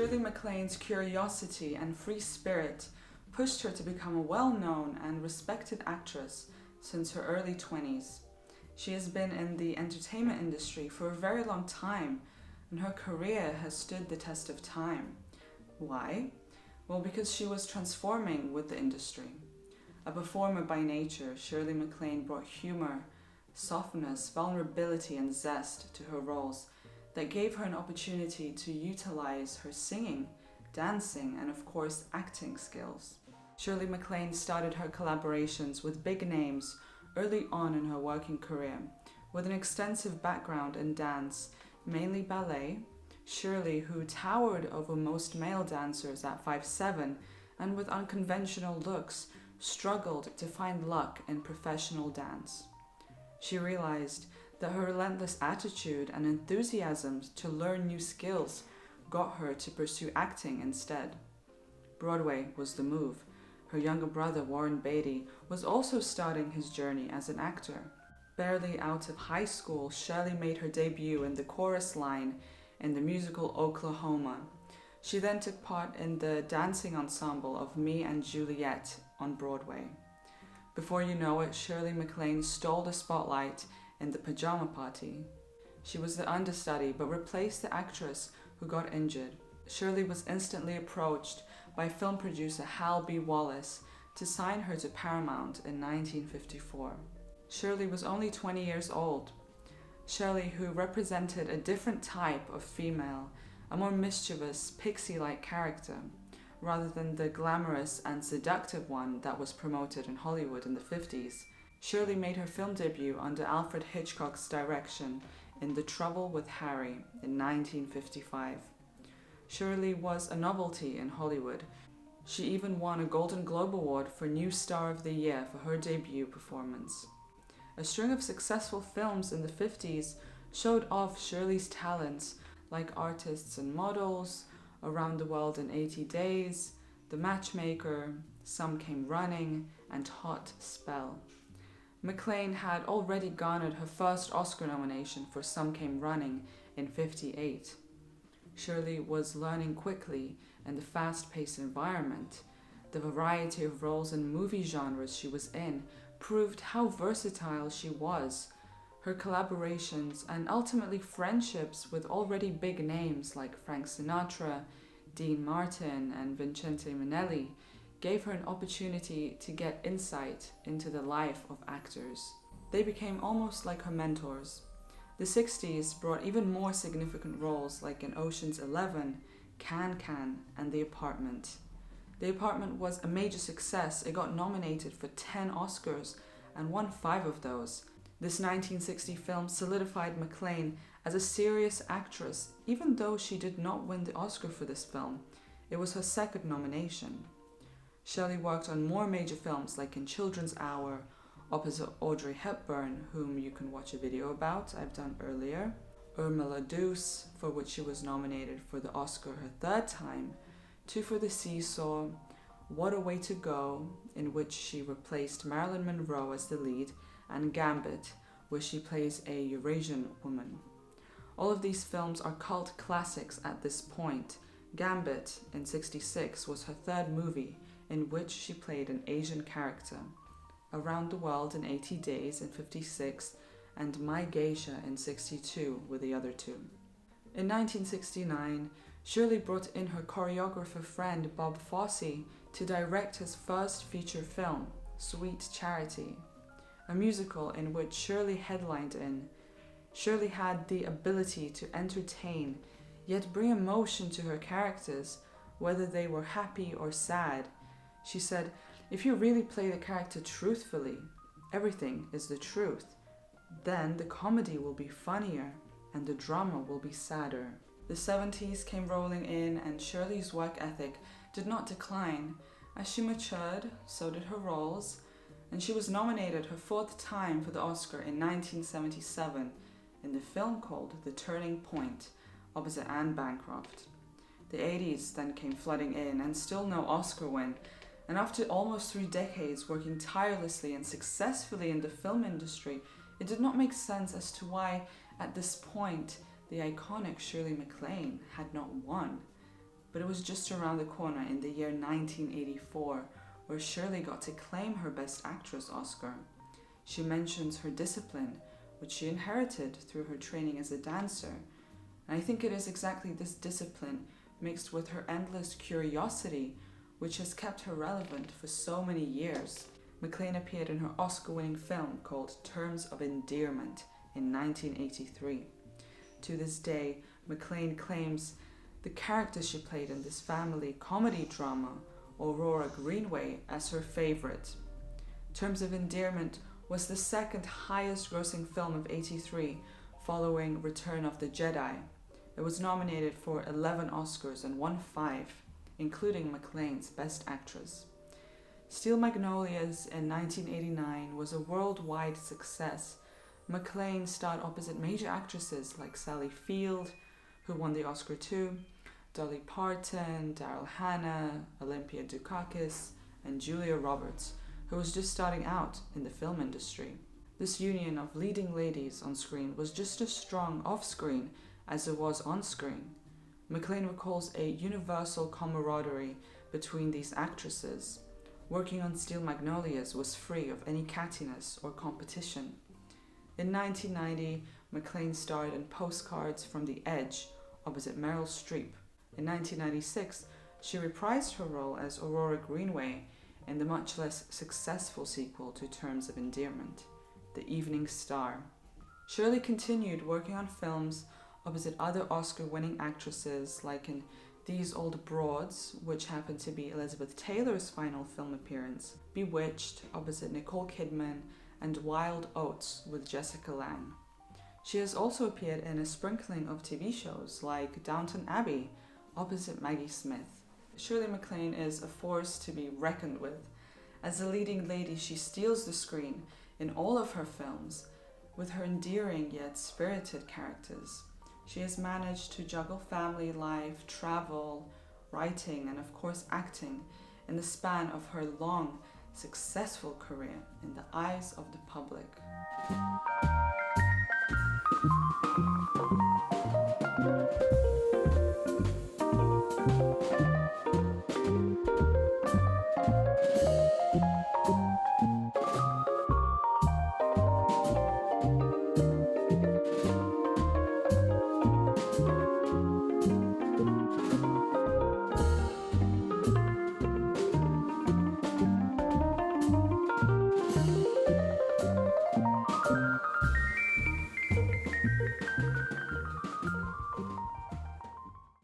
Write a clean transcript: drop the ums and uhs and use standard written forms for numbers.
Shirley MacLaine's curiosity and free spirit pushed her to become a well-known and respected actress since her early 20s. She has been in the entertainment industry for a very long time, and her career has stood the test of time. Why? Well, because she was transforming with the industry. A performer by nature, Shirley MacLaine brought humor, softness, vulnerability, and zest to her roles that gave her an opportunity to utilize her singing, dancing, and of course acting skills. Shirley MacLaine started her collaborations with big names early on in her working career. With an extensive background in dance, mainly ballet, Shirley, who towered over most male dancers at 5'7", and with unconventional looks, struggled to find luck in professional dance. She realized that her relentless attitude and enthusiasm to learn new skills got her to pursue acting instead. Broadway was the move. Her younger brother, Warren Beatty, was also starting his journey as an actor. Barely out of high school, Shirley made her debut in the chorus line in the musical Oklahoma. She then took part in the dancing ensemble of Me and Juliet on Broadway. Before you know it, Shirley MacLaine stole the spotlight in The Pajama Party. She was the understudy but replaced the actress who got injured. Shirley was instantly approached by film producer Hal B. Wallace to sign her to Paramount in 1954. Shirley was only 20 years old. Shirley, who represented a different type of female, a more mischievous, pixie-like character, rather than the glamorous and seductive one that was promoted in Hollywood in the 50s. Shirley made her film debut under Alfred Hitchcock's direction in The Trouble with Harry in 1955. Shirley was a novelty in Hollywood. She even won a Golden Globe Award for New Star of the Year for her debut performance. A string of successful films in the 50s showed off Shirley's talents, like Artists and Models, Around the World in 80 Days, The Matchmaker, Some Came Running, and Hot Spell. MacLaine had already garnered her first Oscar nomination for Some Came Running in '58. Shirley was learning quickly in the fast-paced environment. The variety of roles and movie genres she was in proved how versatile she was. Her collaborations and ultimately friendships with already big names like Frank Sinatra, Dean Martin, and Vincente Minnelli gave her an opportunity to get insight into the life of actors. They became almost like her mentors. The 60s brought even more significant roles like in Ocean's 11, Can, and The Apartment. The Apartment was a major success. It got nominated for 10 Oscars and won 5 of those. This 1960 film solidified MacLaine as a serious actress, even though she did not win the Oscar for this film. It was her second nomination. Shirley worked on more major films like in Children's Hour, opposite Audrey Hepburn, whom you can watch a video about I've done earlier, Irma La Douce, for which she was nominated for the Oscar her third time, Two for the Seesaw, What a Way to Go, in which she replaced Marilyn Monroe as the lead, and Gambit, where she plays a Eurasian woman. All of these films are cult classics at this point. Gambit, in '66, was her third movie, in which she played an Asian character. Around the World in 80 Days in '56, and My Geisha in '62 were the other two. In 1969, Shirley brought in her choreographer friend Bob Fosse to direct his first feature film, Sweet Charity, a musical in which Shirley headlined in. Shirley had the ability to entertain, yet bring emotion to her characters, whether they were happy or sad. She said, "If you really play the character truthfully, everything is the truth. Then the comedy will be funnier and the drama will be sadder." The 70s came rolling in, and Shirley's work ethic did not decline. As she matured, so did her roles, and she was nominated her 4th time for the Oscar in 1977 in the film called The Turning Point, opposite Anne Bancroft. The 80s then came flooding in, and still no Oscar win. And after almost 3 decades working tirelessly and successfully in the film industry, it did not make sense as to why, at this point, the iconic Shirley MacLaine had not won. but it was just around the corner in the year 1984 where Shirley got to claim her Best Actress Oscar. She mentions her discipline, which she inherited through her training as a dancer, and I think it is exactly this discipline mixed with her endless curiosity which has kept her relevant for so many years. MacLaine appeared in her Oscar-winning film called Terms of Endearment in 1983. To this day, MacLaine claims the character she played in this family comedy drama, Aurora Greenway, as her favorite. Terms of Endearment was the second highest grossing film of '83, following Return of the Jedi. It was nominated for 11 Oscars and won 5, including MacLaine's Best Actress. Steel Magnolias in 1989 was a worldwide success. MacLaine starred opposite major actresses like Sally Field, who won the Oscar too, Dolly Parton, Daryl Hannah, Olympia Dukakis, and Julia Roberts, who was just starting out in the film industry. This union of leading ladies on screen was just as strong off-screen as it was on-screen. MacLaine recalls a universal camaraderie between these actresses. Working on Steel Magnolias was free of any cattiness or competition. In 1990, MacLaine starred in Postcards from the Edge opposite Meryl Streep. In 1996, she reprised her role as Aurora Greenway in the much less successful sequel to Terms of Endearment, The Evening Star. Shirley continued working on films opposite other Oscar-winning actresses like in These Old Broads, which happened to be Elizabeth Taylor's final film appearance, Bewitched opposite Nicole Kidman, and Wild Oats with Jessica Lange. She has also appeared in a sprinkling of TV shows like Downton Abbey opposite Maggie Smith. Shirley MacLaine is a force to be reckoned with. As a leading lady, she steals the screen in all of her films with her endearing yet spirited characters. She has managed to juggle family life, travel, writing, and of course acting in the span of her long, successful career in the eyes of the public.